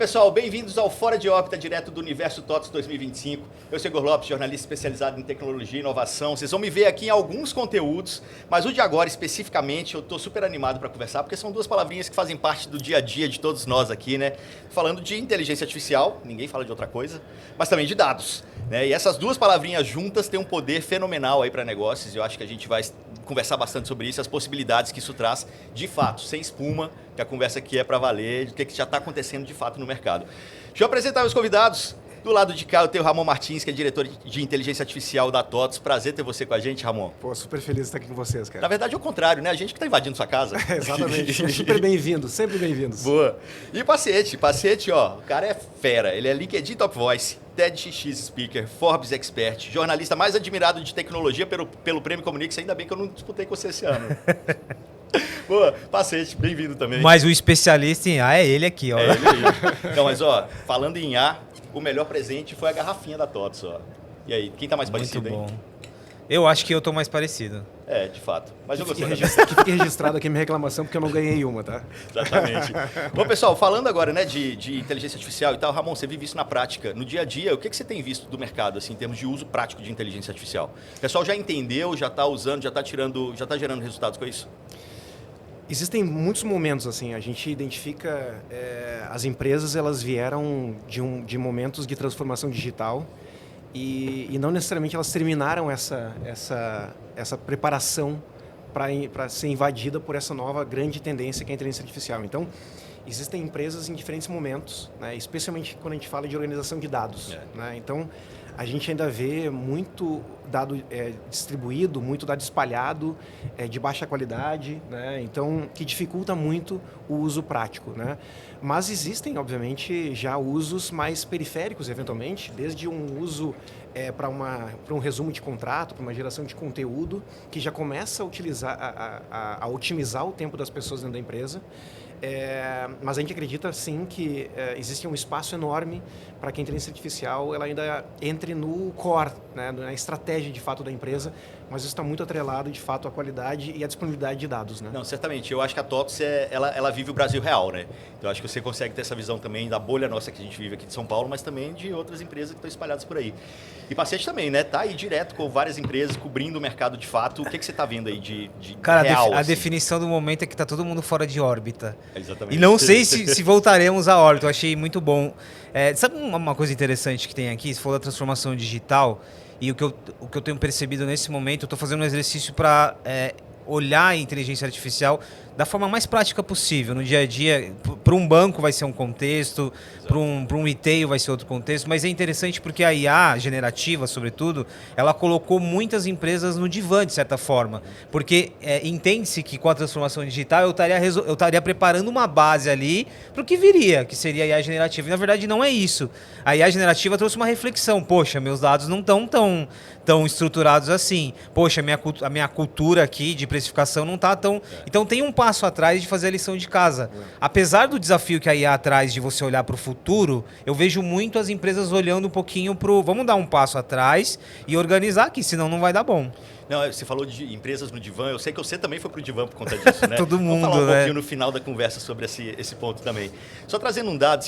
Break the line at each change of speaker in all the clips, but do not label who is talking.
pessoal, bem-vindos ao Fora de Órbita, direto do Universo TOTS 2025. Eu sou Igor Lopes, jornalista especializado em tecnologia e inovação. Vocês vão me ver aqui em alguns conteúdos, mas o de agora, especificamente, eu estou super animado para conversar, porque são duas palavrinhas que fazem parte do dia a dia de todos nós aqui, né? Falando de inteligência artificial, ninguém fala de outra coisa, mas também de dados, né? E essas duas palavrinhas juntas têm um poder fenomenal aí para negócios, e eu acho que a gente vai conversar bastante sobre isso, as possibilidades que isso traz, de fato, sem espuma, que a conversa aqui é para valer, do que já está acontecendo de fato no mercado. Deixa eu apresentar meus convidados. Do lado de cá eu tenho o Ramon Martins, que é diretor de inteligência artificial da TOTS. Prazer ter você com a gente, Ramon.
Pô, super feliz de estar aqui com vocês, cara.
Na verdade é o contrário, né? A gente que está invadindo sua casa.
Exatamente, super bem-vindos, sempre bem-vindos.
Boa. E Pacete, ó, o cara é fera. Ele é LinkedIn Top Voice, TEDx Speaker, Forbes Expert, jornalista mais admirado de tecnologia pelo Prêmio Comunix. Ainda bem que eu não disputei com você esse ano. Boa, Pacete, bem-vindo também.
Mas o especialista em IA é ele aqui, ó.
É ele aí. Não, mas ó, falando em IA, o melhor presente foi a garrafinha da TOTS, ó. E aí, quem tá mais parecido,
Muito bom.
hein?
Eu acho que eu tô mais parecido.
É, de fato. Mas eu gostei.
Que fique registrado aqui a minha reclamação, porque eu não ganhei uma, tá?
Exatamente. Bom, pessoal, falando agora, né, de inteligência artificial e tal, Ramon, você vive isso na prática, no dia a dia, o que você tem visto do mercado, assim, em termos de uso prático de inteligência artificial? O pessoal já entendeu, já está usando, já está gerando resultados com isso?
Existem muitos momentos, assim, a gente identifica, as empresas, elas vieram de momentos de transformação digital e não necessariamente elas terminaram essa preparação para ser invadida por essa nova grande tendência que é a inteligência artificial. Então, existem empresas em diferentes momentos, né, especialmente quando a gente fala de organização de dados. Né? Então, a gente ainda vê muito dado distribuído, muito dado espalhado, de baixa qualidade, né? Então, que dificulta muito o uso prático. Né? Mas existem, obviamente, já usos mais periféricos, eventualmente, desde um uso para um resumo de contrato, para uma geração de conteúdo, que já começa a utilizar, a otimizar o tempo das pessoas dentro da empresa. Mas a gente acredita, sim, que existe um espaço enorme para que a inteligência artificial ela ainda entre no core, né, na estratégia, de fato, da empresa, mas isso está muito atrelado, de fato, à qualidade e à disponibilidade de dados. Né?
Não, certamente. Eu acho que a TOTS, ela vive o Brasil real, né? Então, eu acho que você consegue ter essa visão também da bolha nossa que a gente vive aqui de São Paulo, mas também de outras empresas que estão espalhadas por aí. E Pacete também, né? Tá aí direto com várias empresas, cobrindo o mercado de fato. O que você está vendo aí de
Cara,
real?
a
assim?
definição do momento é que tá todo mundo fora de órbita.
Exatamente.
E não sei se voltaremos à órbita, eu achei muito bom. Sabe uma coisa interessante que tem aqui? Você falou da transformação digital, e o que eu tenho percebido nesse momento, eu estou fazendo um exercício para olhar a inteligência artificial da forma mais prática possível. No dia a dia, para um banco vai ser um contexto, para um retail vai ser outro contexto, mas é interessante porque a IA generativa, sobretudo, ela colocou muitas empresas no divã, de certa forma, porque entende-se que com a transformação digital eu estaria preparando uma base ali para o que viria, que seria a IA generativa. E na verdade não é isso. A IA generativa trouxe uma reflexão. Poxa, meus dados não estão tão estruturados assim. Poxa, a minha cultura aqui de precificação não está tão... Então tem um passo atrás de fazer a lição de casa. Apesar do desafio que a IA traz de você olhar para o futuro, eu vejo muito as empresas olhando um pouquinho para o... Vamos dar um passo atrás e organizar aqui, senão não vai dar bom.
Não, você falou de empresas no divã, eu sei que você também foi pro divã por conta disso, né?
Todo mundo,
Vamos falar um
né?
pouquinho no final da conversa sobre esse ponto também. Só trazendo um dado,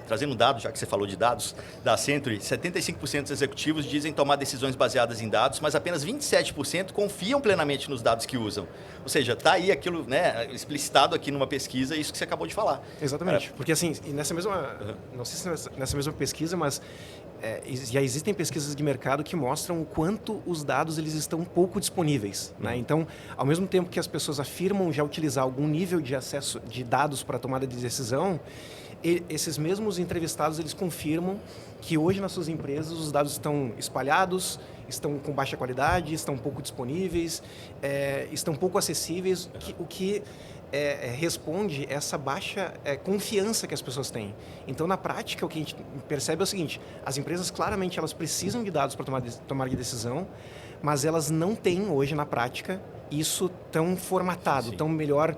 trazendo um dado, já que você falou de dados, da Century, 75% dos executivos dizem tomar decisões baseadas em dados, mas apenas 27% confiam plenamente nos dados que usam. Ou seja, está aí aquilo, né, explicitado aqui numa pesquisa, isso que você acabou de falar.
Exatamente, porque assim, nessa mesma, não sei se nessa mesma pesquisa, mas já existem pesquisas de mercado que mostram o quanto os dados eles estão pouco disponíveis. Né? Então, ao mesmo tempo que as pessoas afirmam já utilizar algum nível de acesso de dados para a tomada de decisão, esses mesmos entrevistados eles confirmam que hoje nas suas empresas os dados estão espalhados, estão com baixa qualidade, estão pouco disponíveis, estão pouco acessíveis, o que responde essa baixa confiança que as pessoas têm. Então, na prática, o que a gente percebe é o seguinte: as empresas, claramente, elas precisam de dados para tomar de decisão, mas elas não têm hoje, na prática, isso tão formatado, tão melhor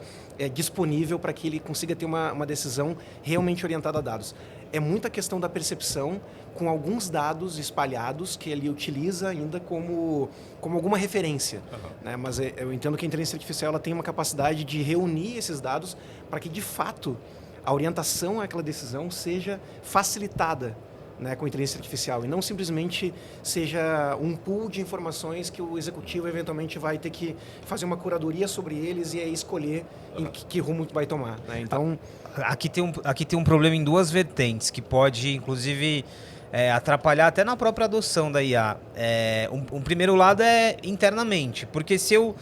disponível para que ele consiga ter uma decisão realmente orientada a dados. É muita questão da percepção, com alguns dados espalhados que ele utiliza ainda como alguma referência. Né? Mas eu entendo que a inteligência artificial ela tem uma capacidade de reunir esses dados para que, de fato, a orientação àquela decisão seja facilitada, né, com inteligência artificial, e não simplesmente seja um pool de informações que o executivo eventualmente vai ter que fazer uma curadoria sobre eles e aí escolher em que rumo vai tomar, né? Então,
aqui tem um problema em duas vertentes, que pode, inclusive, atrapalhar até na própria adoção da IA. Um primeiro lado é internamente, porque se eu...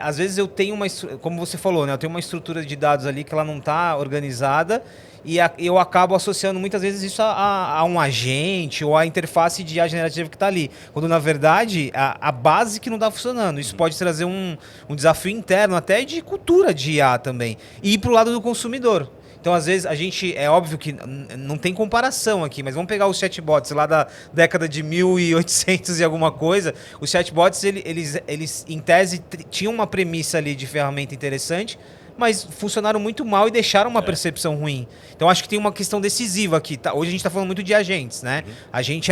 às vezes eu tenho como você falou, né, eu tenho uma estrutura de dados ali que ela não está organizada, e eu acabo associando muitas vezes isso a um agente ou a interface de IA generativa que está ali. Quando, na verdade, a base que não está funcionando. Isso pode trazer um desafio interno, até de cultura de IA também. E ir para o lado do consumidor. Então, às vezes, a gente... É óbvio que não tem comparação aqui, mas vamos pegar os chatbots lá da década de 1800 e alguma coisa. Os chatbots, eles em tese, tinham uma premissa ali de ferramenta interessante, mas funcionaram muito mal e deixaram uma percepção ruim. Então, acho que tem uma questão decisiva aqui. Tá? Hoje a gente está falando muito de agentes, né? Agente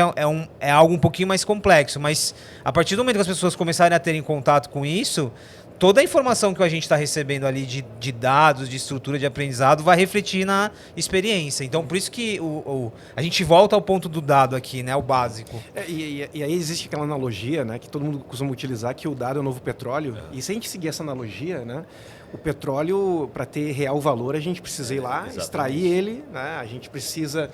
é algo um pouquinho mais complexo, mas a partir do momento que as pessoas começarem a terem contato com isso, toda a informação que a gente está recebendo ali de dados, de estrutura de aprendizado, vai refletir na experiência. Então, por isso que a gente volta ao ponto do dado aqui, né? O básico.
E aí existe aquela analogia, né, que todo mundo costuma utilizar, que o dado é o novo petróleo. E se a gente seguir essa analogia, né, o petróleo, para ter real valor, a gente precisa ir lá, extrair ele, né, a gente precisa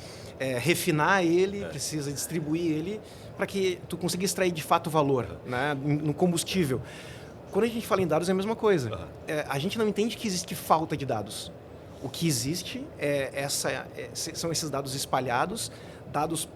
refinar ele, precisa distribuir ele, para que tu consiga extrair de fato valor, né, no combustível. Quando a gente fala em dados é a mesma coisa. A gente não entende que existe falta de dados. O que existe são esses dados espalhados, dados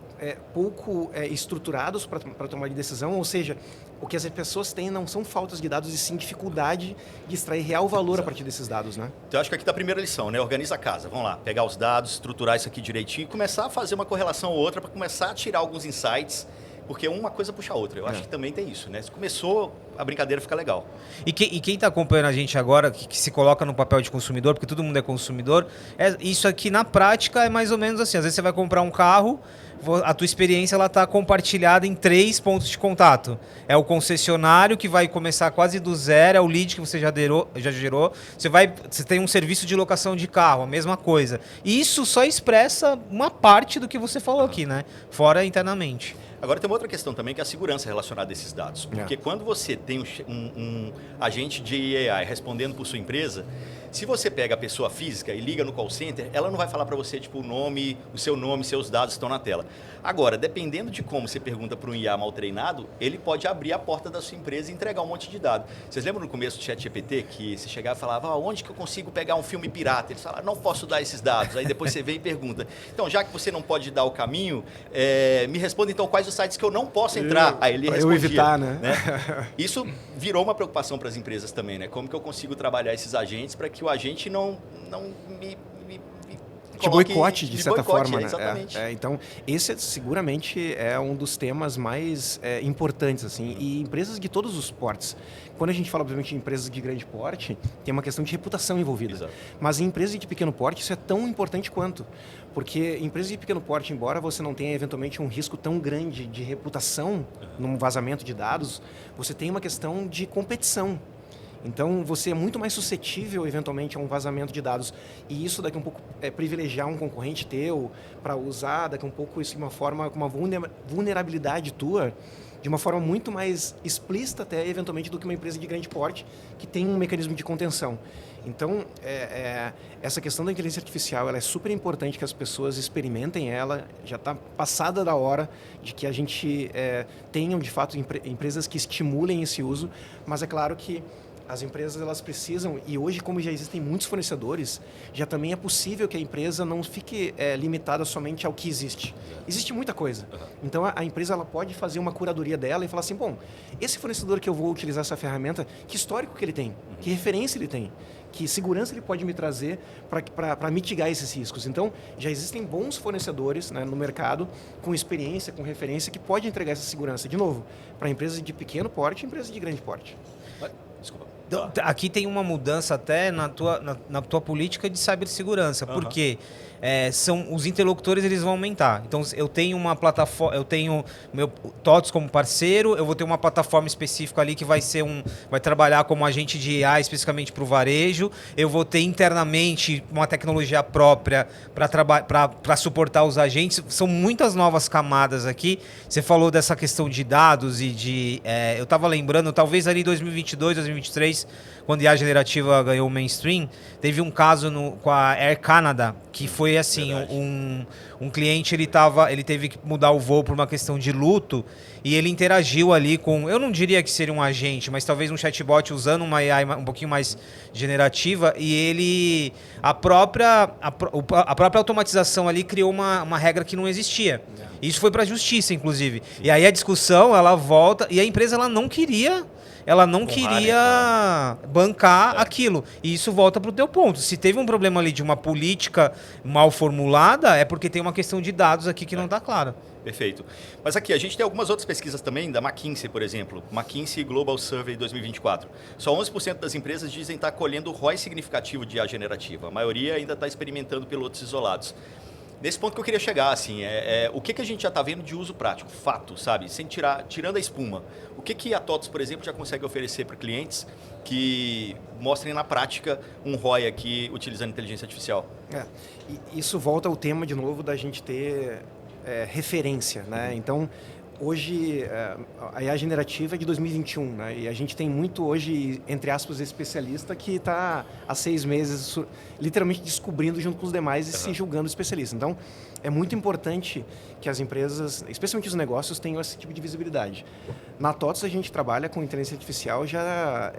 pouco estruturados para tomar de decisão, ou seja, o que as pessoas têm não são faltas de dados, e sim dificuldade de extrair real valor a partir desses dados, né?
Então, acho que aqui está a primeira lição, né? Organiza a casa. Vamos lá, pegar os dados, estruturar isso aqui direitinho e começar a fazer uma correlação ou outra para começar a tirar alguns insights, porque uma coisa puxa a outra. Eu acho que também tem isso, né? Se começou, a brincadeira fica legal.
E quem está acompanhando a gente agora, que se coloca no papel de consumidor, porque todo mundo é consumidor, isso aqui na prática é mais ou menos assim. Às vezes você vai comprar um carro, a tua experiência está compartilhada em 3 pontos de contato. É o concessionário, que vai começar quase do zero, é o lead que você já gerou. Você tem um serviço de locação de carro, a mesma coisa. E isso só expressa uma parte do que você falou aqui, né? Fora internamente.
Agora tem uma outra questão também, que é a segurança relacionada a esses dados. Porque quando você tem um agente de AI respondendo por sua empresa, se você pega a pessoa física e liga no call center, ela não vai falar para você tipo, o seu nome, seus dados estão na tela. Agora, dependendo de como você pergunta para um IA mal treinado, ele pode abrir a porta da sua empresa e entregar um monte de dados. Vocês lembram no começo do ChatGPT que você chegava e falava, onde que eu consigo pegar um filme pirata? Eles falaram, não posso dar esses dados. Aí depois você vem e pergunta. Então, já que você não pode dar o caminho, me responda então quais os sites que eu não posso entrar. Aí ele respondia.
Eu evitar, né?
Isso virou uma preocupação para as empresas também, né? Como que eu consigo trabalhar esses agentes para que o agente não me
de boicote, de certa forma, né?
Exatamente.
Então, esse seguramente é um dos temas mais importantes, assim, e empresas de todos os portes. Quando a gente fala, obviamente, de empresas de grande porte, tem uma questão de reputação envolvida.
Exato.
Mas em empresas de pequeno porte, isso é tão importante quanto. Porque em empresas de pequeno porte, embora você não tenha, eventualmente, um risco tão grande de reputação num vazamento de dados, você tem uma questão de competição. Então, você é muito mais suscetível, eventualmente, a um vazamento de dados. E isso, daqui a um pouco, privilegiar um concorrente teu para usar, daqui a um pouco, isso de uma forma, com uma vulnerabilidade tua, de uma forma muito mais explícita, até, eventualmente, do que uma empresa de grande porte, que tem um mecanismo de contenção. Então, essa questão da inteligência artificial, ela é super importante que as pessoas experimentem ela. Já está passada da hora de que a gente tenham, de fato, empresas que estimulem esse uso, mas é claro que as empresas, elas precisam, e hoje, como já existem muitos fornecedores, já também é possível que a empresa não fique limitada somente ao que existe. Existe muita coisa. Então, a empresa, ela pode fazer uma curadoria dela e falar assim, bom, esse fornecedor que eu vou utilizar essa ferramenta, que histórico que ele tem? Que referência ele tem? Que segurança ele pode me trazer para mitigar esses riscos? Então, já existem bons fornecedores, né, no mercado, com experiência, com referência, que pode entregar essa segurança, de novo, para empresas de pequeno porte e empresas de grande porte.
Desculpa.
Aqui tem uma mudança até na tua política de cibersegurança, porque são os interlocutores, eles vão aumentar. Então eu tenho uma plataforma, eu tenho meu TOTS como parceiro, eu vou ter uma plataforma específica ali que vai trabalhar como agente de IA especificamente para o varejo, eu vou ter internamente uma tecnologia própria para suportar os agentes. São muitas novas camadas aqui. Você falou dessa questão de dados e eu estava lembrando, talvez ali 2022, 2023, quando a IA generativa ganhou o mainstream, teve um caso com a Air Canada, que foi assim, um cliente, ele teve que mudar o voo por uma questão de luto, e ele interagiu ali com, eu não diria que seria um agente, mas talvez um chatbot usando uma AI um pouquinho mais generativa, e a própria automatização ali criou uma regra que não existia. Isso foi para a justiça, inclusive. Sim. E aí a discussão, ela volta, e a empresa ela não queria bancar aquilo. E isso volta para o teu ponto. Se teve um problema ali de uma política mal formulada, é porque tem uma questão de dados aqui que não está clara.
Perfeito. Mas aqui, a gente tem algumas outras pesquisas também, da McKinsey, por exemplo. McKinsey Global Survey 2024. Só 11% das empresas dizem estar colhendo ROI significativo de IA generativa. A maioria ainda está experimentando pilotos isolados. Nesse ponto que eu queria chegar, assim, o que a gente já está vendo de uso prático, fato, sabe? Tirando a espuma. O que a TOTS, por exemplo, já consegue oferecer para clientes que mostrem na prática um ROI aqui utilizando inteligência artificial?
Isso volta ao tema, de novo, da gente ter referência, né? Então, hoje, a IA generativa é de 2021, né? E a gente tem muito hoje, entre aspas, especialista que está há 6 meses literalmente descobrindo junto com os demais e se julgando especialista. Então, é muito importante que as empresas, especialmente os negócios, tenham esse tipo de visibilidade. Na TOTS, a gente trabalha com inteligência artificial já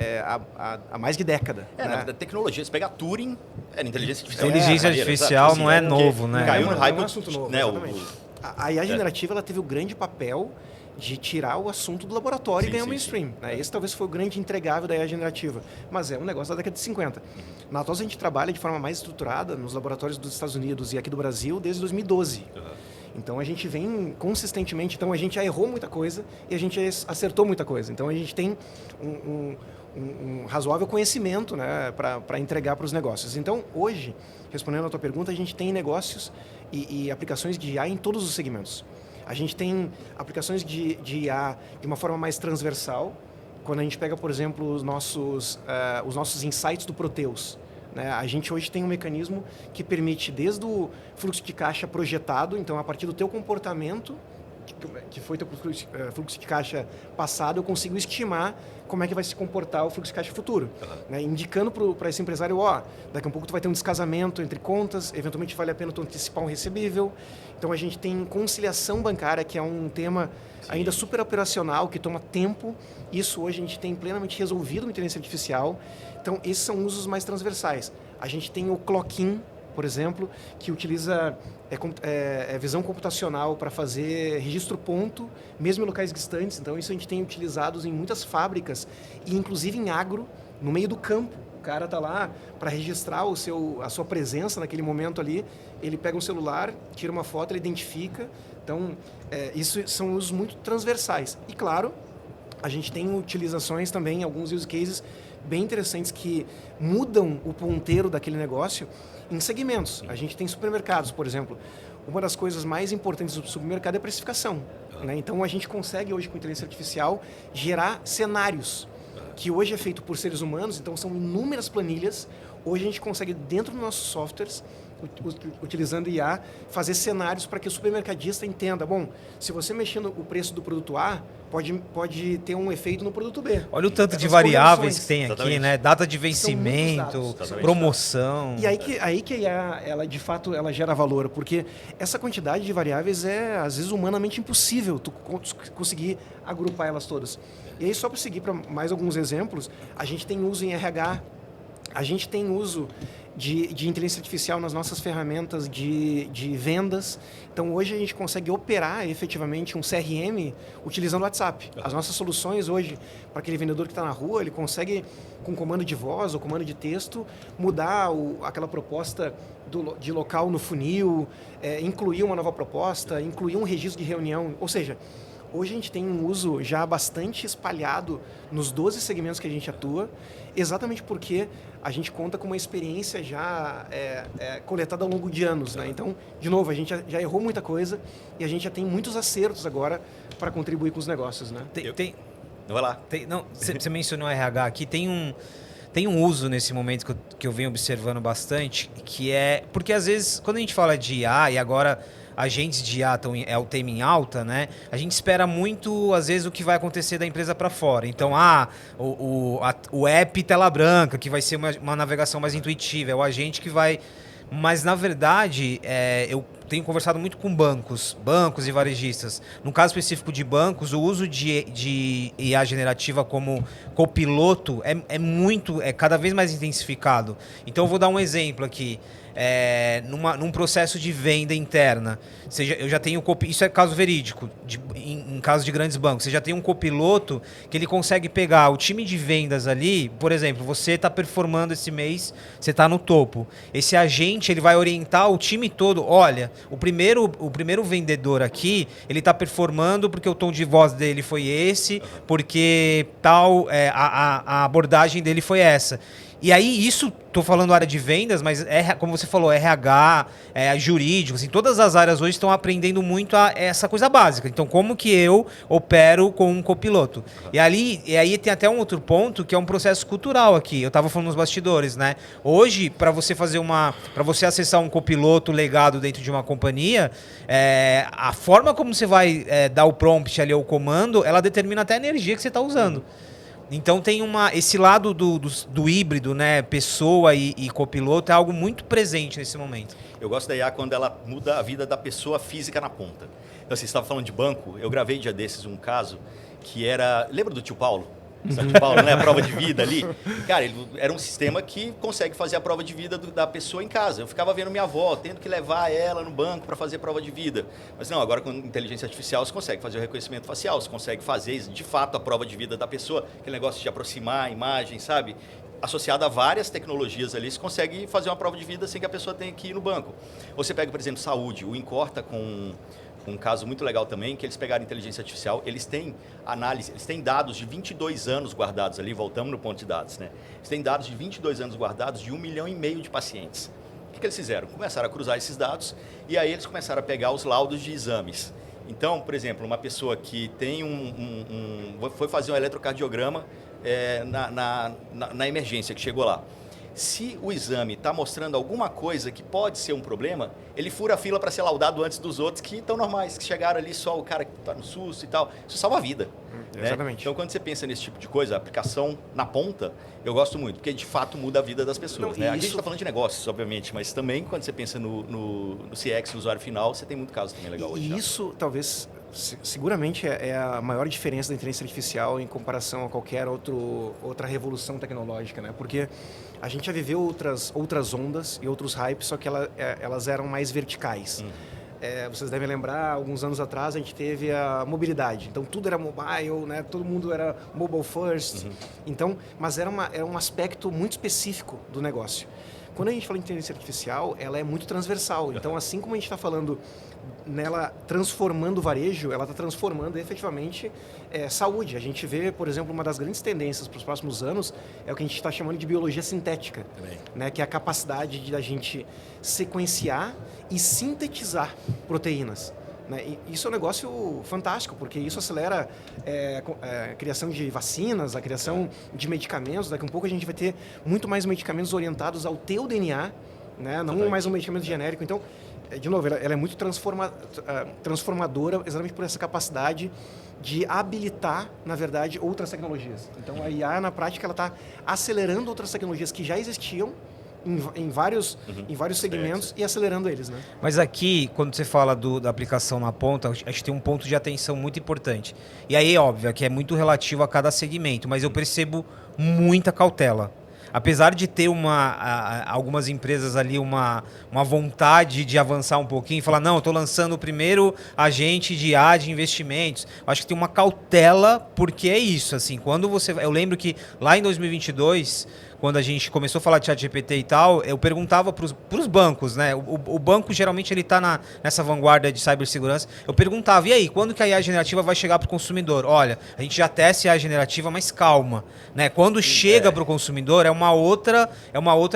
há mais de década.
Na verdade, tecnologia, você pega a Turing, era inteligência artificial.
Inteligência artificial não é novo, né?
Caiu no hype,
é um assunto novo,
né?
A IA generativa ela teve o grande papel de tirar o assunto do laboratório e ganhar o mainstream. Né? Esse talvez foi o grande entregável da IA generativa, mas é um negócio da década de 50. Na TOTS a gente trabalha de forma mais estruturada nos laboratórios dos Estados Unidos e aqui do Brasil desde 2012. Então a gente vem consistentemente, então a gente já errou muita coisa e a gente acertou muita coisa. Então a gente tem um razoável conhecimento, né, para entregar para os negócios. Então hoje, respondendo à tua pergunta, a gente tem negócios e aplicações de IA em todos os segmentos. A gente tem aplicações de IA de uma forma mais transversal, quando a gente pega, por exemplo, os nossos insights do Proteus. Né? A gente hoje tem um mecanismo que permite, desde o fluxo de caixa projetado, então a partir do teu comportamento, que foi teu fluxo de caixa passado, eu consigo estimar como é que vai se comportar o fluxo de caixa futuro. Né? Indicando para esse empresário, daqui a um pouco tu vai ter um descasamento entre contas, eventualmente vale a pena tu antecipar um recebível. Então a gente tem conciliação bancária, que é um tema ainda super operacional, que toma tempo. Isso hoje a gente tem plenamente resolvido com inteligência artificial. Então esses são usos mais transversais. A gente tem o Clock-in, por exemplo, que utiliza visão computacional para fazer registro ponto, mesmo em locais distantes. Então, isso a gente tem utilizado em muitas fábricas e, inclusive, em agro, no meio do campo. O cara está lá para registrar a sua presença naquele momento ali. Ele pega um celular, tira uma foto, ele identifica. Então, isso são usos muito transversais. E, claro, a gente tem utilizações também, alguns use cases bem interessantes que mudam o ponteiro daquele negócio em segmentos. A gente tem supermercados, por exemplo. Uma das coisas mais importantes do supermercado é a precificação. Né? Então, a gente consegue hoje, com inteligência artificial, gerar cenários, que hoje é feito por seres humanos, então são inúmeras planilhas. Hoje a gente consegue, dentro dos nossos softwares, utilizando IA, fazer cenários para que o supermercadista entenda, se você mexer no preço do produto A, pode ter um efeito no produto B.
Olha o tanto de variáveis que tem aqui, né? Data de vencimento, promoção.
E aí que a IA, ela, de fato, ela gera valor, porque essa quantidade de variáveis é, às vezes, humanamente impossível tu conseguir agrupar elas todas. E aí, só para seguir para mais alguns exemplos, a gente tem uso em RH, a gente tem uso de inteligência artificial nas nossas ferramentas de vendas. Então, hoje a gente consegue operar efetivamente um CRM utilizando o WhatsApp. As nossas soluções hoje, para aquele vendedor que está na rua, ele consegue, com comando de voz ou comando de texto, mudar aquela proposta de local no funil, incluir uma nova proposta, incluir um registro de reunião. Ou seja, hoje a gente tem um uso já bastante espalhado nos 12 segmentos que a gente atua, exatamente porque a gente conta com uma experiência já coletada ao longo de anos, né? Então, de novo, a gente já errou muita coisa e a gente já tem muitos acertos agora para contribuir com os negócios, né?
Vai lá.
Você mencionou RH aqui, tem um uso nesse momento que eu venho observando bastante, que é... Porque às vezes, quando a gente fala de IA, e agora agentes de IA é o tema em alta, né? A gente espera muito, às vezes, o que vai acontecer da empresa para fora. Então, o app tela branca, que vai ser uma navegação mais intuitiva, é o agente que vai... Mas, na verdade, eu tenho conversado muito com bancos e varejistas. No caso específico de bancos, o uso de IA generativa como copiloto é cada vez mais intensificado. Então, eu vou dar um exemplo aqui. Num processo de venda interna, eu já tenho isso é caso verídico, em caso de grandes bancos, você já tem um copiloto que ele consegue pegar o time de vendas ali, por exemplo, você está performando esse mês, você está no topo, esse agente ele vai orientar o time todo, olha, o primeiro vendedor aqui, ele está performando porque o tom de voz dele foi esse, porque a abordagem dele foi essa. E aí, isso, estou falando área de vendas, mas como você falou, RH, jurídico, assim, todas as áreas hoje estão aprendendo muito essa coisa básica. Então, como que eu opero com um copiloto? E aí tem até um outro ponto, que é um processo cultural aqui. Eu estava falando nos bastidores, né? Hoje, para você acessar um copiloto legado dentro de uma companhia, a forma como você vai dar o prompt ali, o comando, ela determina até a energia que você está usando. Então tem esse lado do híbrido, né? Pessoa e copiloto é algo muito presente nesse momento.
Eu gosto da IA quando ela muda a vida da pessoa física na ponta. Então, assim, você estava falando de banco, eu gravei dia desses um caso que era... Lembra do tio Paulo? Sabe, tio Paulo, né? A prova de vida ali. Cara, ele era um sistema que consegue fazer a prova de vida da pessoa em casa. Eu ficava vendo minha avó, tendo que levar ela no banco para fazer a prova de vida. Mas não, agora com inteligência artificial você consegue fazer o reconhecimento facial, você consegue fazer, de fato, a prova de vida da pessoa, aquele negócio de aproximar a imagem, sabe? Associado a várias tecnologias ali, você consegue fazer uma prova de vida sem que a pessoa tenha que ir no banco. Você pega, por exemplo, saúde. O Incorta com um caso muito legal também, que eles pegaram inteligência artificial, eles têm análise, eles têm dados de 22 anos guardados ali, voltamos no ponto de dados, né? Eles têm dados de 22 anos guardados de 1,5 milhão de pacientes. O que eles fizeram? Começaram a cruzar esses dados e aí eles começaram a pegar os laudos de exames. Então, por exemplo, uma pessoa que tem foi fazer um eletrocardiograma na emergência, que chegou lá. Se o exame está mostrando alguma coisa que pode ser um problema, ele fura a fila para ser laudado antes dos outros que estão normais, que chegaram ali só o cara que está no SUS e tal. Isso salva a vida. Né?
Exatamente.
Então, quando você pensa nesse tipo de coisa, a aplicação na ponta, eu gosto muito, porque de fato muda a vida das pessoas. Né? A gente está falando de negócios, obviamente, mas também quando você pensa no CX, no usuário final, você tem muito caso também legal hoje.
E isso, talvez, seguramente é a maior diferença da inteligência artificial em comparação a qualquer outra revolução tecnológica, né? Porque a gente já viveu outras ondas e outros hypes, só que elas eram mais verticais. Vocês devem lembrar, alguns anos atrás a gente teve a mobilidade. Então tudo era mobile, né? Todo mundo era mobile first. Então, mas era um aspecto muito específico do negócio. Quando a gente fala em inteligência artificial, ela é muito transversal. Então, assim como a gente está falando nela transformando o varejo, ela está transformando efetivamente saúde. A gente vê, por exemplo, uma das grandes tendências para os próximos anos é o que a gente está chamando de biologia sintética, né? Que é a capacidade de a gente sequenciar e sintetizar proteínas. Né? E isso é um negócio fantástico, porque isso acelera a criação de vacinas, a criação de medicamentos. Daqui a um pouco a gente vai ter muito mais medicamentos orientados ao teu DNA, né? Não mais um medicamento genérico. Então, de novo, ela é muito transformadora exatamente por essa capacidade de habilitar, na verdade, outras tecnologias. Então, a IA, na prática, ela está acelerando outras tecnologias que já existiam em vários segmentos e acelerando eles, né?
Mas aqui, quando você fala da aplicação na ponta, acho que tem um ponto de atenção muito importante. E aí, óbvio, que é muito relativo a cada segmento, mas eu percebo muita cautela. Apesar de ter algumas empresas ali uma vontade de avançar um pouquinho e falar, não, eu estou lançando o primeiro agente de IA de investimentos. Acho que tem uma cautela, porque é isso. Assim, eu lembro que lá em 2022, quando a gente começou a falar de ChatGPT e tal, eu perguntava para os bancos, né? O banco geralmente ele está nessa vanguarda de cibersegurança. Eu perguntava, e aí, quando que a IA generativa vai chegar para o consumidor? Olha, a gente já testa a IA generativa, mas calma, né? Quando chega para o consumidor é uma outra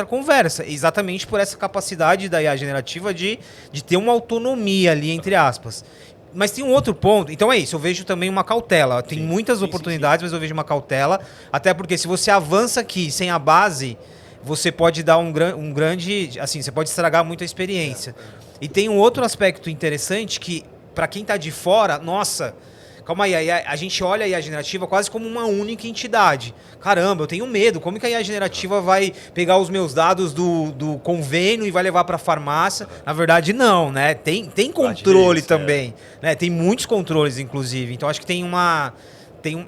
conversa, exatamente por essa capacidade da IA generativa de ter uma autonomia ali, entre aspas. Mas tem um outro ponto, então é isso, eu vejo também uma cautela. Tem muitas oportunidades, mas eu vejo uma cautela, até porque se você avança aqui sem a base, você pode dar um grande, assim, você pode estragar muito a experiência. E tem um outro aspecto interessante que, para quem está de fora, nossa, calma aí, a gente olha a IA generativa quase como uma única entidade. Caramba, eu tenho medo, como que a IA generativa vai pegar os meus dados do convênio e vai levar para a farmácia? Na verdade, não, né? Tem controle também, né? Tem muitos controles, inclusive. Então, acho que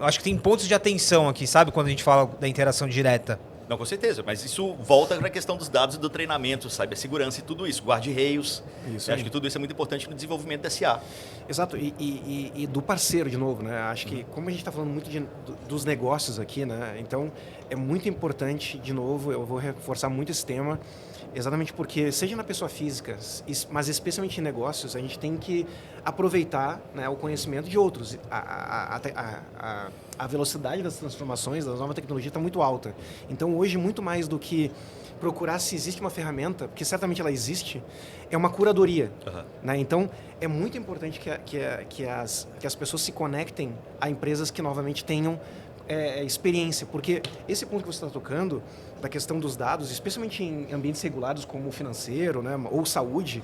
acho que tem pontos de atenção aqui, sabe? Quando a gente fala da interação direta.
Não, com certeza, mas isso volta para a questão dos dados e do treinamento, cibersegurança e tudo isso, guarda-reios. Eu acho que tudo isso é muito importante no desenvolvimento da SA.
Exato, e do parceiro, de novo, né? Acho que, como a gente está falando muito dos negócios aqui, né? Então, é muito importante, de novo, eu vou reforçar muito esse tema, exatamente porque, seja na pessoa física, mas especialmente em negócios, a gente tem que aproveitar, né, o conhecimento de outros. A velocidade das transformações, das novas tecnologias está muito alta. Então, hoje, muito mais do que procurar se existe uma ferramenta, porque certamente ela existe, é uma curadoria. Né? Então, é muito importante que as pessoas se conectem a empresas que, novamente, tenham experiência, porque esse ponto que você está tocando, da questão dos dados, especialmente em ambientes regulados como o financeiro, né, ou saúde,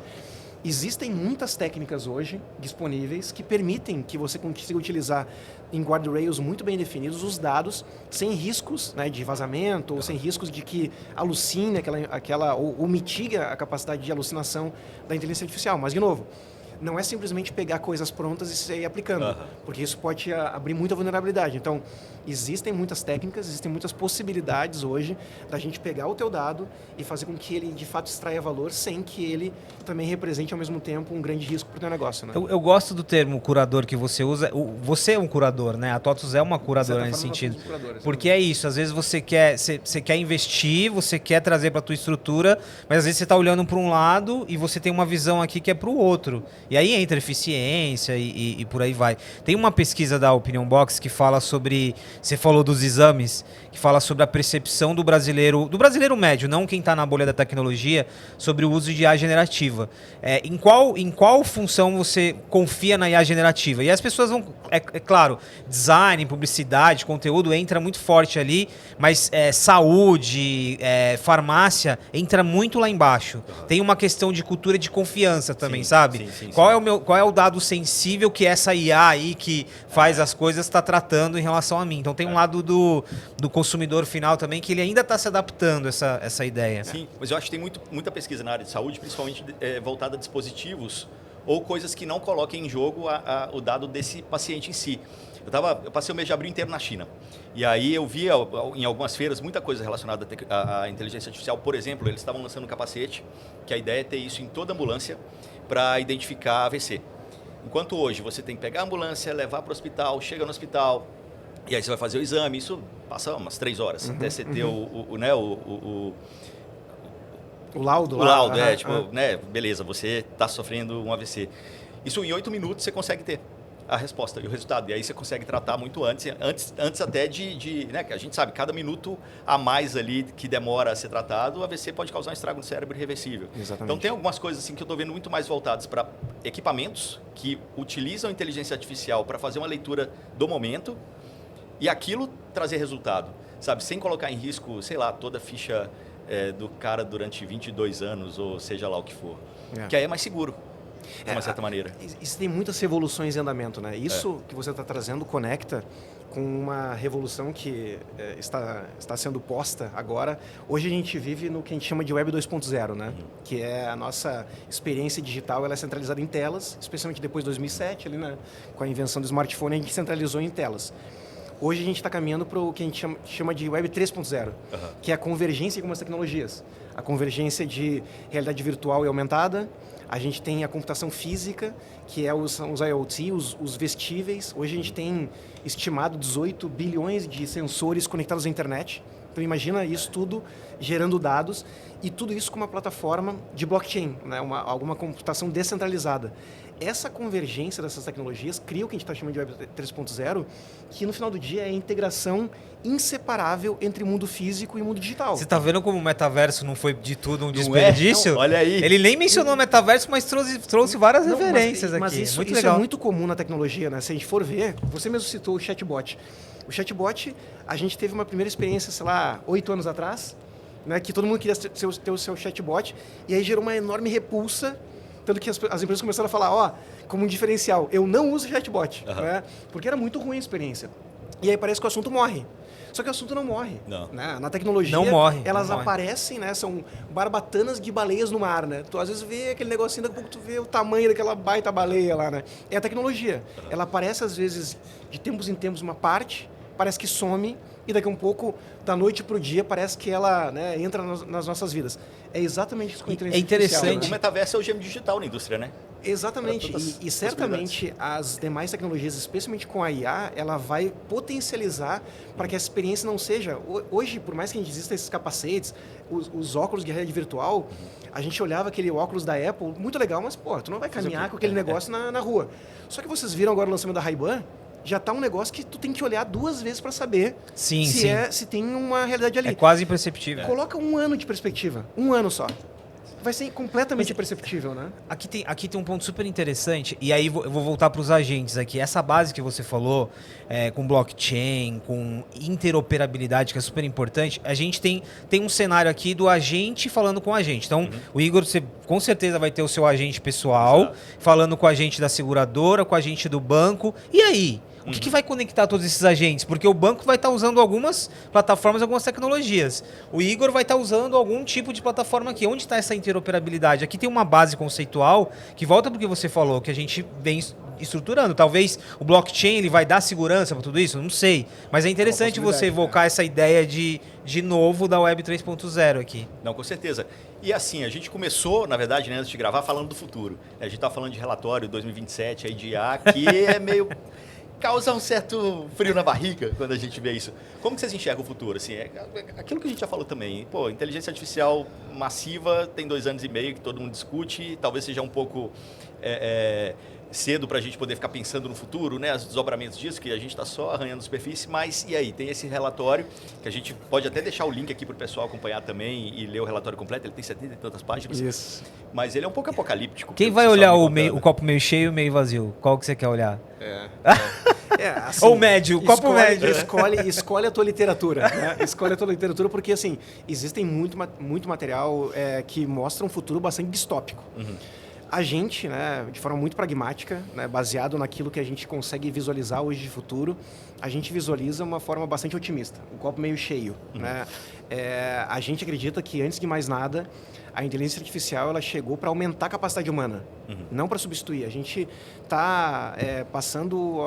existem muitas técnicas hoje disponíveis que permitem que você consiga utilizar em guardrails muito bem definidos os dados sem riscos, né, de vazamento ou sem riscos de que alucine ou mitiga a capacidade de alucinação da inteligência artificial. Mas, de novo, não é simplesmente pegar coisas prontas e sair aplicando, porque isso pode abrir muita vulnerabilidade. Então, existem muitas técnicas, existem muitas possibilidades hoje da gente pegar o teu dado e fazer com que ele, de fato, extraia valor sem que ele também represente, ao mesmo tempo, um grande risco para o teu negócio. Né?
Eu gosto do termo curador que você usa. Você é um curador, né? A TOTVS é uma curadora nesse sentido. Porque é isso, às vezes você quer investir, você quer trazer para a tua estrutura, mas às vezes você está olhando para um lado e você tem uma visão aqui que é para o outro. E aí entra eficiência e por aí vai. Tem uma pesquisa da Opinion Box que fala sobre... Você falou dos exames, que fala sobre a percepção do brasileiro médio, não quem está na bolha da tecnologia, sobre o uso de IA generativa. Em qual função você confia na IA generativa? E as pessoas vão... É claro, design, publicidade, conteúdo entra muito forte ali, mas saúde, farmácia, entra muito lá embaixo. Tem uma questão de cultura de confiança também, sabe? Sim. Qual é o dado sensível que essa IA aí que faz as coisas está tratando em relação a mim? Então tem um lado do consumidor final também que ele ainda está se adaptando a essa ideia.
Sim, mas eu acho que tem muita pesquisa na área de saúde, principalmente voltada a dispositivos ou coisas que não coloquem em jogo o dado desse paciente em si. Eu passei o mês de abril inteiro na China. E aí eu via em algumas feiras muita coisa relacionada à inteligência artificial. Por exemplo, eles estavam lançando um capacete, que a ideia é ter isso em toda ambulância para identificar AVC. Enquanto hoje você tem que pegar a ambulância, levar para o hospital, chega no hospital, e aí você vai fazer o exame. Isso passa umas 3 horas até você ter o
laudo.
O laudo, né? Beleza, você está sofrendo um AVC. Isso em 8 minutos você consegue ter a resposta e o resultado. E aí você consegue tratar muito antes até né, que a gente sabe, cada minuto a mais ali que demora a ser tratado, o AVC pode causar um estrago no cérebro irreversível.
Exatamente.
Então tem algumas coisas assim que eu estou vendo muito mais voltadas para equipamentos que utilizam inteligência artificial para fazer uma leitura do momento e aquilo trazer resultado, sabe? Sem colocar em risco, sei lá, toda a ficha do cara durante 22 anos ou seja lá o que for. Que aí é mais seguro. De uma certa maneira.
Existem muitas revoluções em andamento, né? Isso que você está trazendo conecta com uma revolução que está sendo posta agora. Hoje a gente vive no que a gente chama de Web 2.0, né? Que é a nossa experiência digital, ela é centralizada em telas, especialmente depois de 2007, ali, né? Com a invenção do smartphone, a gente centralizou em telas. Hoje a gente está caminhando para o que a gente chama de Web 3.0, que é a convergência de algumas tecnologias. a convergência de realidade virtual e aumentada, a gente tem a computação física, que são os IoT, os vestíveis. Hoje a gente tem estimado 18 bilhões de sensores conectados à internet. Então imagina isso tudo gerando dados e tudo isso com uma plataforma de blockchain, né? Alguma computação descentralizada. Essa convergência dessas tecnologias cria o que a gente está chamando de Web 3.0, que no final do dia é a integração inseparável entre mundo físico e mundo digital.
Você está vendo como o metaverso não foi de tudo um desperdício?
Não, olha aí.
Ele nem mencionou o metaverso, mas trouxe várias
Não,
referências
mas
aqui.
Isso,
muito
isso
legal.
é muito comum na tecnologia, né? Se a gente for ver, você mesmo citou o chatbot. O chatbot, a gente teve uma primeira experiência, sei lá, 8 anos atrás, né? Que todo mundo queria ter o seu chatbot, e aí gerou uma enorme repulsa, tanto que as empresas começaram a falar, como um diferencial, eu não uso chatbot, né? Porque era muito ruim a experiência. E aí parece que o assunto morre. Só que o assunto não morre.
Não.
Né? Na tecnologia,
Não morre,
elas
não morre.
aparecem, né? São barbatanas de baleias no mar, né? Tu às vezes vê aquele negocinho, daqui a pouco tu vê o tamanho daquela baita baleia lá, né? É a tecnologia. Ela aparece às vezes de tempos em tempos uma parte, parece que some, e daqui a um pouco, da noite para o dia, parece que ela, né, entra nas nossas vidas. É exatamente isso com a inteligência artificial,
interessante.
O metaverso é o gêmeo digital na indústria, né?
Exatamente,
Para todas
e
as
certamente as demais tecnologias, especialmente com a IA, ela vai potencializar para que a experiência não seja... Hoje, por mais que a gente exista esses capacetes, os óculos de realidade virtual, a gente olhava aquele óculos da Apple, muito legal, mas, pô, tu não vai caminhar com aquele negócio na rua. Só que vocês viram agora o lançamento da Ray-Ban, já está um negócio que tu tem que olhar 2 vezes para saber se tem uma realidade ali.
É quase imperceptível.
Coloca 1 ano de perspectiva, 1 ano só. Vai ser completamente imperceptível, né?
Aqui tem um ponto super interessante, e aí eu vou voltar para os agentes aqui. Essa base que você falou, com blockchain, com interoperabilidade, que é super importante, a gente tem um cenário aqui do agente falando com o agente. Então, o Igor, você com certeza vai ter o seu agente pessoal, falando com o agente da seguradora, com o agente do banco. E aí? O que vai conectar todos esses agentes? Porque o banco vai estar usando algumas plataformas, algumas tecnologias. O Igor vai estar usando algum tipo de plataforma aqui. Onde está essa interoperabilidade? Aqui tem uma base conceitual que volta para o que você falou, que a gente vem estruturando. Talvez o blockchain ele vai dar segurança para tudo isso? Não sei. Mas é interessante você evocar essa ideia de novo da Web 3.0 aqui.
Não, com certeza. E assim, a gente começou, na verdade, né, antes de gravar, falando do futuro. A gente está falando de relatório 2027, aí de IA, que é meio... causa um certo frio na barriga quando a gente vê isso. Como que vocês enxergam o futuro? Assim, é aquilo que a gente já falou também. Pô, inteligência artificial massiva tem 2 anos e meio que todo mundo discute. Talvez seja um pouco cedo para a gente poder ficar pensando no futuro, né? Os desdobramentos disso, que a gente está só arranhando a superfície. Mas e aí? Tem esse relatório que a gente pode até deixar o link aqui para o pessoal acompanhar também e ler o relatório completo. Ele tem 70 e tantas páginas.
Isso.
Mas ele é um pouco apocalíptico.
Quem vai olhar o copo meio cheio e meio vazio? Qual que você quer olhar?
Assim,
ou médio, copo médio.
Escolhe a tua literatura. Né? Escolhe a tua literatura porque, assim, existem muito material que mostra um futuro bastante distópico. A gente, né, de forma muito pragmática, né, baseado naquilo que a gente consegue visualizar hoje de futuro, a gente visualiza uma forma bastante otimista, um copo meio cheio. Né? A gente acredita que, antes de mais nada, a inteligência artificial ela chegou para aumentar a capacidade humana, não para substituir. A gente está passando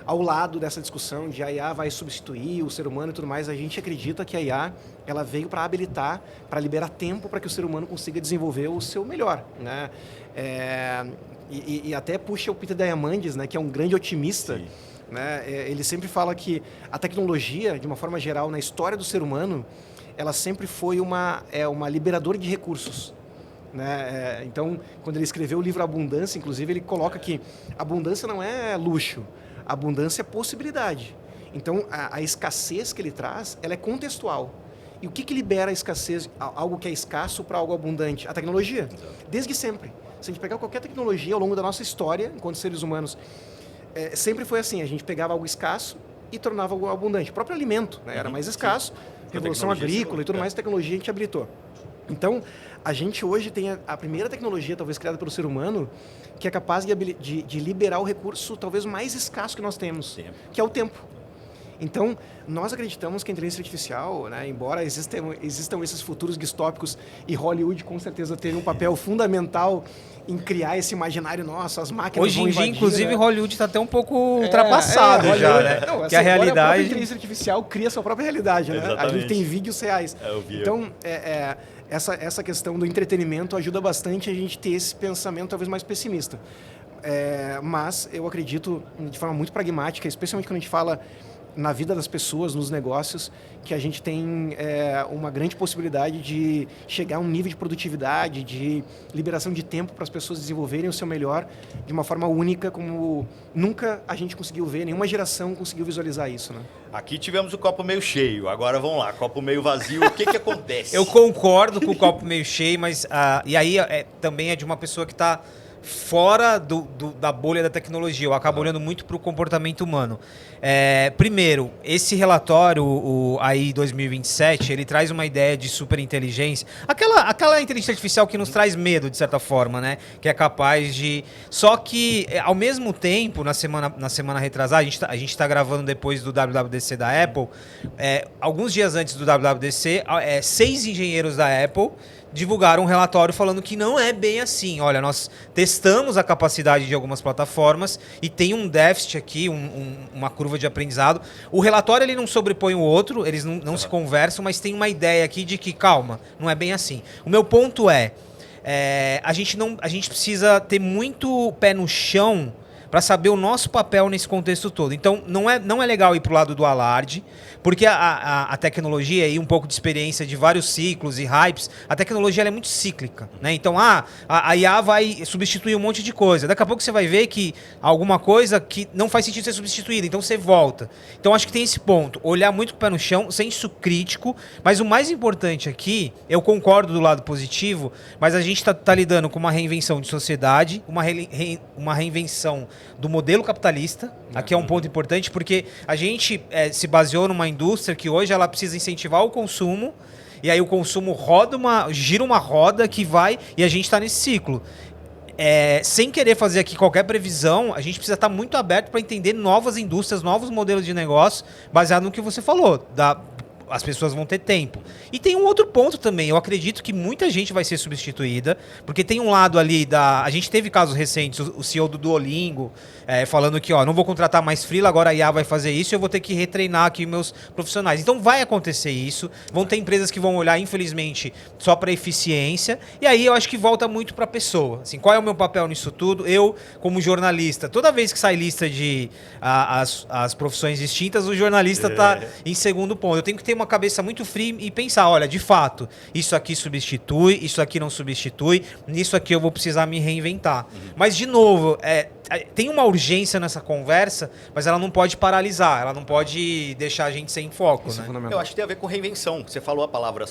ao lado dessa discussão de a IA vai substituir o ser humano e tudo mais. A gente acredita que a IA ela veio para habilitar, para liberar tempo para que o ser humano consiga desenvolver o seu melhor. Né? E até puxa o Peter Diamandis, né, que é um grande otimista. Né? Ele sempre fala que a tecnologia, de uma forma geral, na história do ser humano, ela sempre foi uma liberadora de recursos. Né? Então, quando ele escreveu o livro Abundância, inclusive, ele coloca que abundância não é luxo, abundância é possibilidade. Então, a escassez que ele traz, ela é contextual. E o que libera a escassez, algo que é escasso para algo abundante? A tecnologia. Desde sempre. Se a gente pegar qualquer tecnologia ao longo da nossa história, enquanto seres humanos, sempre foi assim, a gente pegava algo escasso e tornava algo abundante. O próprio alimento, né? Era mais escasso, revolução agrícola e tudo mais, tecnologia a gente habilitou. Então, a gente hoje tem a primeira tecnologia, talvez criada pelo ser humano, que é capaz de liberar o recurso talvez mais escasso que nós temos, que é o tempo. Então, nós acreditamos que a inteligência artificial, né, embora existam esses futuros distópicos, e Hollywood com certeza teve um papel fundamental em criar esse imaginário nosso, as máquinas
Hoje
vão
em dia,
invadir,
inclusive,
né?
Hollywood está até um pouco ultrapassado já, né?
Não,
que a
agora a
realidade...
própria inteligência artificial cria sua própria realidade, né? A gente tem vídeos reais.
Eu vi.
Então, essa questão do entretenimento ajuda bastante a gente ter esse pensamento talvez mais pessimista. Mas eu acredito, de forma muito pragmática, especialmente quando a gente fala na vida das pessoas, nos negócios, que a gente tem uma grande possibilidade de chegar a um nível de produtividade, de liberação de tempo para as pessoas desenvolverem o seu melhor de uma forma única, como nunca a gente conseguiu ver, nenhuma geração conseguiu visualizar isso, né?
Aqui tivemos o copo meio cheio, agora vamos lá, copo meio vazio, o que acontece?
Eu concordo com o copo meio cheio, mas e aí também é de uma pessoa que está fora da bolha da tecnologia. Eu acabo olhando muito para o comportamento humano. Primeiro, esse relatório, o AI 2027, ele traz uma ideia de superinteligência. Aquela inteligência artificial que nos traz medo, de certa forma, né? Que é capaz de... Só que, ao mesmo tempo, na semana retrasada, a gente está gravando depois do WWDC da Apple, alguns dias antes do WWDC, 6 engenheiros da Apple divulgaram um relatório falando que não é bem assim. Olha, nós testamos a capacidade de algumas plataformas e tem um déficit aqui, uma curva de aprendizado. O relatório ele não sobrepõe o outro, eles não se conversam, mas tem uma ideia aqui de que, calma, não é bem assim. O meu ponto a gente precisa ter muito pé no chão para saber o nosso papel nesse contexto todo. Então, não é legal ir para o lado do alarde, porque a tecnologia e um pouco de experiência de vários ciclos e hypes, a tecnologia ela é muito cíclica, né? Então, a IA vai substituir um monte de coisa. Daqui a pouco você vai ver que alguma coisa que não faz sentido ser substituída, então você volta. Então, acho que tem esse ponto. Olhar muito com o pé no chão, senso crítico, mas o mais importante aqui, eu concordo do lado positivo, mas a gente está lidando com uma reinvenção de sociedade, uma reinvenção do modelo capitalista. Aqui é um ponto importante, porque a gente se baseou numa indústria que hoje ela precisa incentivar o consumo, e aí o consumo gira uma roda que vai, e a gente está nesse ciclo. Sem querer fazer aqui qualquer previsão, a gente precisa estar muito aberto para entender novas indústrias, novos modelos de negócio, baseado no que você falou, as pessoas vão ter tempo. E tem um outro ponto também. Eu acredito que muita gente vai ser substituída, porque tem um lado ali a gente teve casos recentes, o CEO do Duolingo falando que, não vou contratar mais freela, agora a IA vai fazer isso, eu vou ter que retreinar aqui meus profissionais. Então vai acontecer isso. Vão ter empresas que vão olhar, infelizmente, só para eficiência. E aí eu acho que volta muito para a pessoa. Assim, qual é o meu papel nisso tudo? Eu, como jornalista, toda vez que sai lista de as profissões distintas, o jornalista está em segundo ponto. Eu tenho que ter uma cabeça muito fria e pensar, olha, de fato, isso aqui substitui, isso aqui não substitui, nisso aqui eu vou precisar me reinventar. Mas, de novo, tem uma urgência nessa conversa, mas ela não pode paralisar, ela não pode deixar a gente sem foco, né?
Eu acho que tem a ver com reinvenção. Você falou a palavra,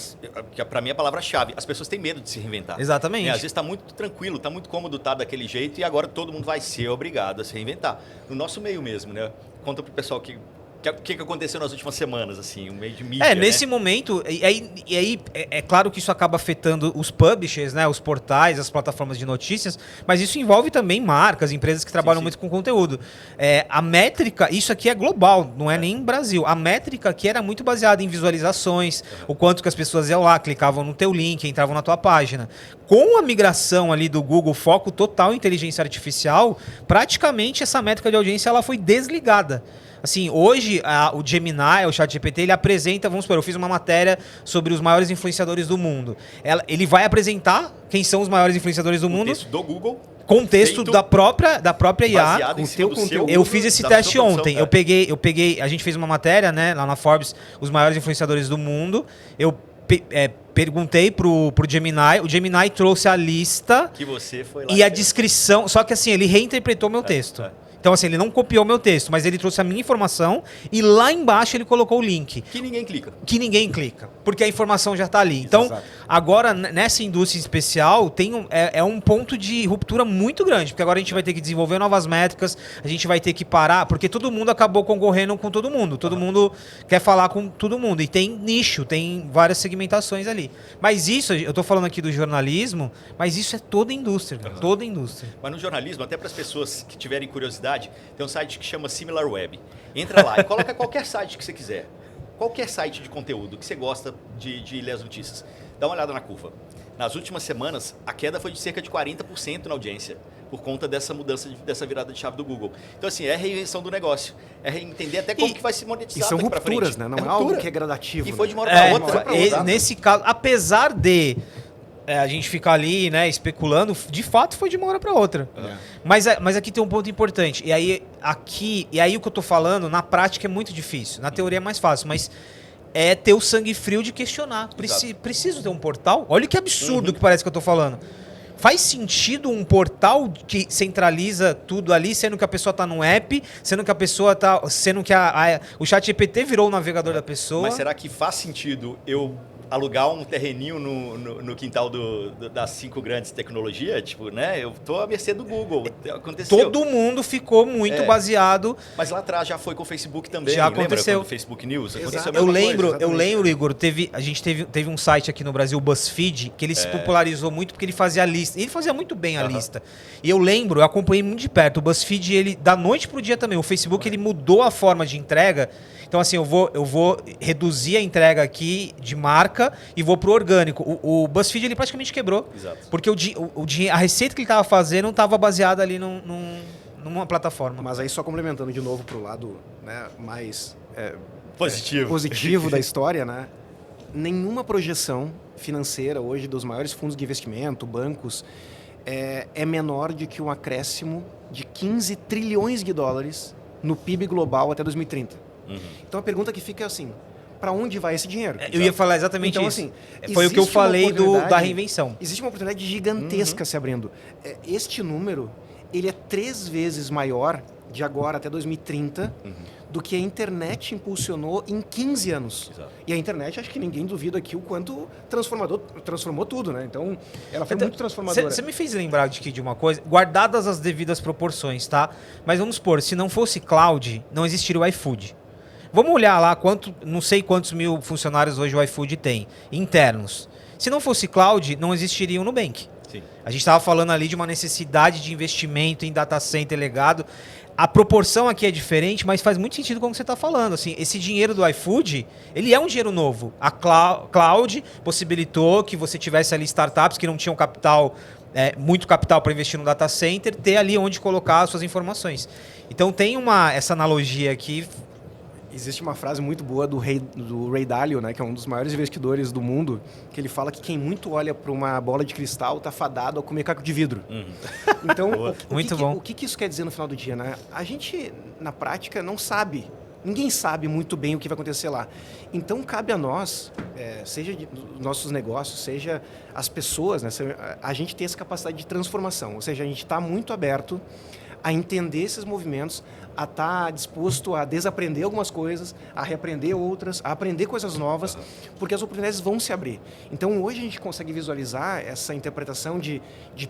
que para mim é a palavra-chave. As pessoas têm medo de se reinventar.
Exatamente.
Às vezes está muito tranquilo, está muito cômodo estar daquele jeito e agora todo mundo vai ser obrigado a se reinventar. No nosso meio mesmo, né? Conta pro pessoal o que aconteceu nas últimas semanas, assim, um meio de mídia,
nesse momento, e aí é claro que isso acaba afetando os publishers, né, os portais, as plataformas de notícias, mas isso envolve também marcas, empresas que trabalham muito com conteúdo. A métrica, isso aqui é global, não é nem Brasil. A métrica aqui era muito baseada em visualizações, o quanto que as pessoas iam lá, clicavam no teu link, entravam na tua página. Com a migração ali do Google, foco total em inteligência artificial, praticamente essa métrica de audiência ela foi desligada. Assim, hoje o Gemini, o ChatGPT, ele apresenta, vamos supor, eu fiz uma matéria sobre os maiores influenciadores do mundo. Ele vai apresentar quem são os maiores influenciadores do mundo.
Texto do Google.
Contexto da própria IA.
O teu conteúdo.
Eu fiz esse teste ontem. Eu peguei, a gente fez uma matéria, né, lá na Forbes, os maiores influenciadores do mundo. Eu perguntei pro Gemini, o Gemini trouxe a lista
que você foi lá
e a descrição, só que assim, ele reinterpretou meu texto. Então, assim, ele não copiou meu texto, mas ele trouxe a minha informação e lá embaixo ele colocou o link.
Que ninguém clica.
Porque a informação já está ali. Então, agora, nessa indústria especial, tem um ponto de ruptura muito grande, porque agora a gente vai ter que desenvolver novas métricas, a gente vai ter que parar, porque todo mundo acabou concorrendo com todo mundo. Todo mundo quer falar com todo mundo. E tem nicho, tem várias segmentações ali. Mas isso, eu estou falando aqui do jornalismo, mas isso é toda a indústria. Toda a indústria.
Mas no jornalismo, até para as pessoas que tiverem curiosidade, curiosidade, tem um site que chama SimilarWeb. Entra lá e coloca qualquer site que você quiser. Qualquer site de conteúdo que você gosta de ler as notícias. Dá uma olhada na curva. Nas últimas semanas, a queda foi de cerca de 40% na audiência, por conta dessa mudança, dessa virada de chave do Google. Então, assim, é reinvenção do negócio. É entender até como que vai se monetizar
E são
daqui pra frente.
rupturas, né? Não é algo que é gradativo.
E foi de uma hora
É,
pra outra.
nesse caso, apesar de a gente ficar ali, né, especulando, de fato foi de uma hora para outra. Mas aqui tem um ponto importante. E aí o que eu tô falando, na prática é muito difícil. Na teoria é mais fácil, mas é ter o sangue frio de questionar. Preciso ter um portal? Olha que absurdo que parece que eu tô falando. Faz sentido um portal que centraliza tudo ali, sendo que a pessoa tá num app, sendo que a pessoa tá. Sendo que o ChatGPT virou o navegador da pessoa.
Mas será que faz sentido eu alugar um terreninho no quintal das 5 grandes tecnologias? Tipo, né? Eu tô à mercê do Google. Aconteceu.
Todo mundo ficou muito baseado.
Mas lá atrás já foi com o Facebook também.
Já
lembra?
aconteceu.
Com o Facebook News. Aconteceu a
Eu
mesma coisa.
lembro, Igor, a gente teve um site aqui no Brasil, o BuzzFeed, que ele se popularizou muito porque ele fazia a lista. Ele fazia muito bem a lista. E eu acompanhei muito de perto. O BuzzFeed, ele, da noite pro dia também, o Facebook, ele mudou a forma de entrega. Então, assim, eu vou reduzir a entrega aqui de marca e vou pro orgânico. O BuzzFeed, ele praticamente quebrou.
Exato.
Porque a receita que ele estava fazendo estava baseada ali numa plataforma.
Mas aí só complementando de novo pro lado, né, mais
Positivo.
da história, né? Nenhuma projeção financeira hoje dos maiores fundos de investimento, bancos, é menor de que um acréscimo de 15 trilhões de dólares no PIB global até 2030. Então a pergunta que fica é assim, para onde vai esse dinheiro?
Eu ia falar exatamente
então,
isso.
Assim,
foi o que eu
existe uma
falei
oportunidade-
da reinvenção.
Existe uma oportunidade gigantesca se abrindo. Este número, ele é 3 vezes maior de agora até 2030 do que a internet impulsionou em 15 anos.
Exato.
E a internet, acho que ninguém duvida aqui o quanto transformou tudo, né? Então, ela foi muito transformadora.
Você me fez lembrar de uma coisa, guardadas as devidas proporções, tá? Mas vamos supor, se não fosse cloud, não existiria o iFood. Vamos olhar lá não sei quantos mil funcionários hoje o iFood tem, internos. Se não fosse cloud, não existiria o Nubank.
Sim.
A gente estava falando ali de uma necessidade de investimento em data center legado. A proporção aqui é diferente, mas faz muito sentido com o que você está falando. Assim, esse dinheiro do iFood, ele é um dinheiro novo. A cloud possibilitou que você tivesse ali startups que não tinham capital, muito capital para investir no data center, ter ali onde colocar as suas informações. Então tem essa analogia aqui.
Existe uma frase muito boa do Ray Dalio, né, que é um dos maiores investidores do mundo, que ele fala que quem muito olha para uma bola de cristal está fadado a comer caco de vidro. Então, o que isso quer dizer no final do dia? Né? A gente, na prática, não sabe. Ninguém sabe muito bem o que vai acontecer lá. Então, cabe a nós, seja dos nossos negócios, seja as pessoas, né, a gente ter essa capacidade de transformação. Ou seja, a gente está muito aberto a entender esses movimentos, a estar disposto a desaprender algumas coisas, a reaprender outras, a aprender coisas novas, porque as oportunidades vão se abrir. Então, hoje a gente consegue visualizar essa interpretação de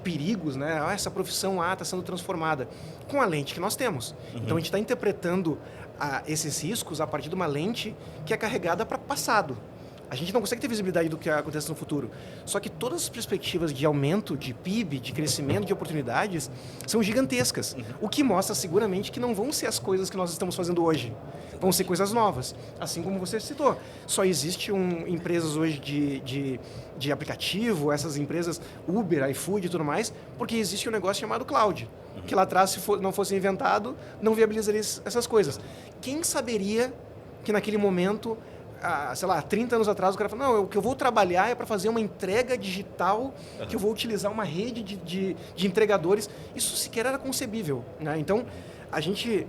perigos, né? Essa profissão A está sendo transformada com a lente que nós temos. Então, a gente está interpretando esses riscos a partir de uma lente que é carregada para passado. A gente não consegue ter visibilidade do que acontece no futuro. Só que todas as perspectivas de aumento de PIB, de crescimento, de oportunidades, são gigantescas. O que mostra seguramente que não vão ser as coisas que nós estamos fazendo hoje. Vão ser coisas novas. Assim como você citou. Só existem empresas hoje de aplicativo, essas empresas Uber, iFood e tudo mais, porque existe um negócio chamado cloud. Que lá atrás, se não fosse inventado, não viabilizaria essas coisas. Quem saberia que naquele momento... sei lá, 30 anos atrás, o cara falou, não, o que eu vou trabalhar é para fazer uma entrega digital, que eu vou utilizar uma rede de entregadores. Isso sequer era concebível. Né? Então, a gente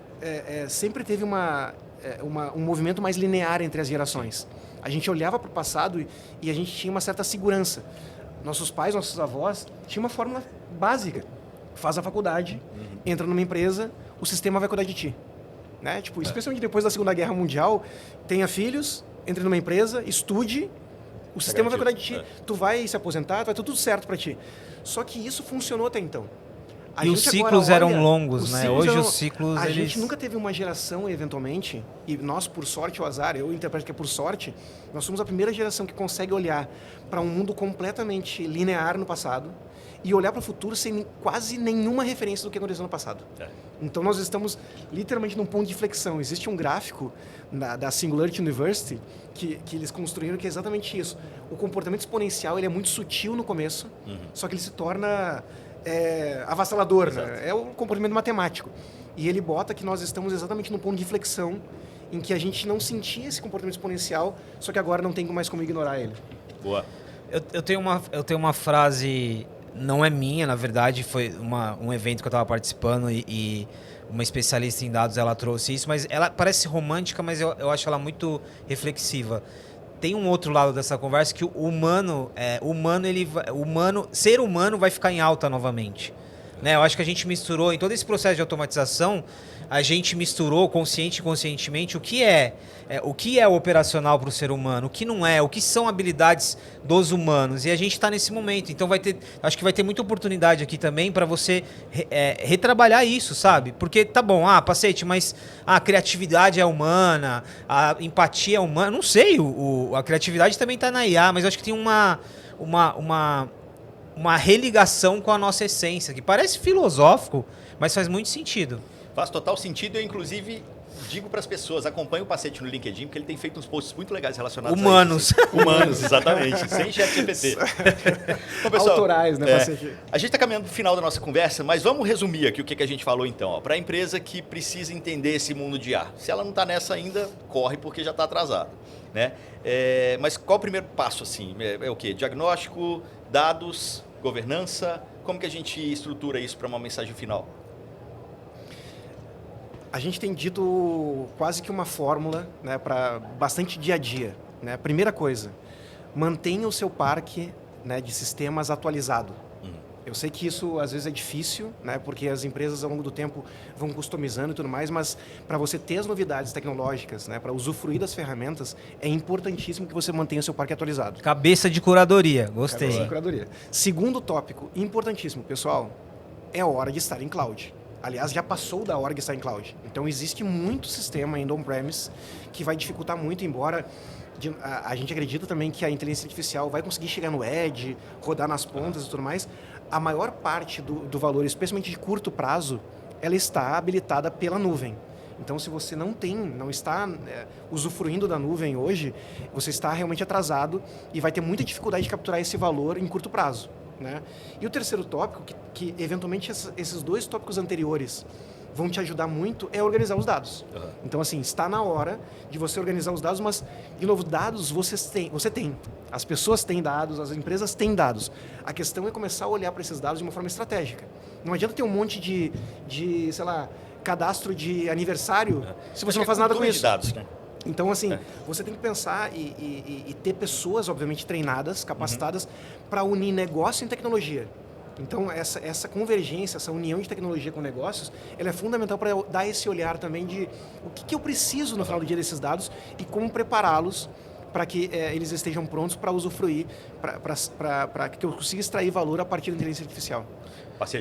sempre teve um movimento mais linear entre as gerações. A gente olhava para o passado e a gente tinha uma certa segurança. Nossos pais, nossos avós, tinham uma fórmula básica. Faz a faculdade, entra numa empresa, o sistema vai cuidar de ti. Né? Tipo, especialmente depois da Segunda Guerra Mundial, tenha filhos, entre numa empresa, estude, o sistema vai cuidar de ti. Tu vai se aposentar, vai tudo certo para ti. Só que isso funcionou até então.
E os ciclos eram longos, né? Hoje os ciclos...
A gente nunca teve uma geração, eventualmente, e nós, por sorte ou azar, eu interpreto que é por sorte, nós somos a primeira geração que consegue olhar para um mundo completamente linear no passado e olhar para o futuro sem quase nenhuma referência do que aconteceu no passado. Então nós estamos literalmente num ponto de flexão. Existe um gráfico da Singularity University que eles construíram que é exatamente isso. O comportamento exponencial ele é muito sutil no começo, só que ele se torna avassalador, né? É o comportamento matemático. E ele bota que nós estamos exatamente no ponto de inflexão em que a gente não sentia esse comportamento exponencial, só que agora não tem mais como ignorar ele.
Boa.
Eu tenho uma frase, não é minha, na verdade, foi um evento que eu estava participando e uma especialista em dados ela trouxe isso, mas ela parece romântica, mas eu acho ela muito reflexiva. Tem um outro lado dessa conversa que ser humano vai ficar em alta novamente. Né? Eu acho que a gente misturou, em todo esse processo de automatização, a gente misturou consciente e inconscientemente o que é o operacional para o ser humano, o que não é, o que são habilidades dos humanos. E a gente está nesse momento. Então acho que vai ter muita oportunidade aqui também para você retrabalhar isso, sabe? Porque tá bom, Pacete, mas a criatividade é humana, a empatia é humana. Não sei, a criatividade também está na IA, mas eu acho que tem uma religação com a nossa essência, que parece filosófico, mas faz muito sentido.
Faz total sentido. Eu, inclusive, digo para as pessoas, acompanhe o Pacete no LinkedIn, porque ele tem feito uns posts muito legais relacionados
humanos.
a isso. Humanos, exatamente. Sem ChatGPT. Bom, pessoal,
autorais, né, Pacete?
A gente está caminhando para o final da nossa conversa, mas vamos resumir aqui o que a gente falou, então. Para a empresa que precisa entender esse mundo de IA. Se ela não está nessa ainda, corre, porque já está atrasado. Né? Mas qual o primeiro passo? Assim? É o quê? Diagnóstico, dados, governança? Como que a gente estrutura isso para uma mensagem final?
A gente tem dito quase que uma fórmula, né, para bastante dia a dia. Né? Primeira coisa, mantenha o seu parque, né, de sistemas atualizado. Eu sei que isso às vezes é difícil, né, porque as empresas ao longo do tempo vão customizando e tudo mais, mas para você ter as novidades tecnológicas, né, para usufruir das ferramentas, é importantíssimo que você mantenha o seu parque atualizado.
Cabeça de curadoria, gostei.
Cabeça de curadoria. Segundo tópico, importantíssimo, pessoal, é hora de estar em cloud. Aliás, já passou da hora de estar em cloud. Então, existe muito sistema ainda on-premise que vai dificultar muito, embora a gente acredita também que a inteligência artificial vai conseguir chegar no edge, rodar nas pontas e tudo mais. A maior parte do valor, especialmente de curto prazo, ela está habilitada pela nuvem. Então, se você não está usufruindo da nuvem hoje, você está realmente atrasado e vai ter muita dificuldade de capturar esse valor em curto prazo. Né? E o terceiro tópico, que eventualmente esses dois tópicos anteriores vão te ajudar muito, é organizar os dados. Então, assim, está na hora de você organizar os dados, mas, de novo, dados você tem. As pessoas têm dados, as empresas têm dados. A questão é começar a olhar para esses dados de uma forma estratégica. Não adianta ter um monte de sei lá, cadastro de aniversário se você não faz nada com isso.
Dados, né?
Então, assim, você tem que pensar e ter pessoas, obviamente, treinadas, capacitadas, para unir negócio e tecnologia. Então, essa convergência, essa união de tecnologia com negócios, ela é fundamental para dar esse olhar também de o que eu preciso no final do dia desses dados e como prepará-los para que eles estejam prontos para usufruir, para que eu consiga extrair valor a partir da inteligência artificial.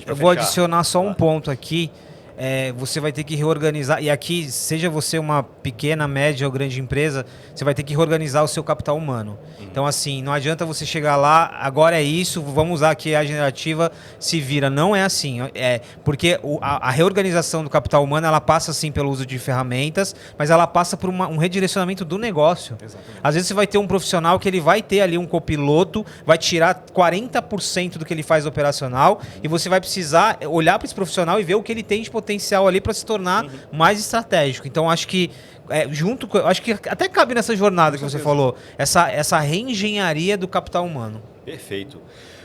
Eu vou adicionar só um ponto aqui. Você vai ter que reorganizar, e aqui, seja você uma pequena, média ou grande empresa, você vai ter que reorganizar o seu capital humano. Então, assim, não adianta você chegar lá, agora é isso, vamos usar aqui a generativa, se vira. Não é assim, porque a reorganização do capital humano, ela passa, sim, pelo uso de ferramentas, mas ela passa por um redirecionamento do negócio. Exatamente. Às vezes você vai ter um profissional que ele vai ter ali um copiloto, vai tirar 40% do que ele faz operacional, e você vai precisar olhar para esse profissional e ver o que ele tem de potencial ali para se tornar mais estratégico. Então, acho que acho que até cabe nessa jornada que você falou, essa reengenharia do capital humano.
Perfeito.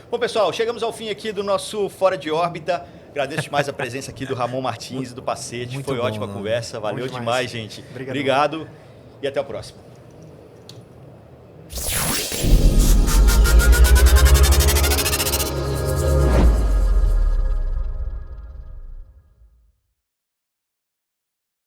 Bom, pessoal, chegamos ao fim aqui do nosso Fora de Órbita. Agradeço demais a presença aqui do Ramon Martins e do Pacete. Foi ótima conversa. Valeu demais, gente. Obrigado e até o próximo.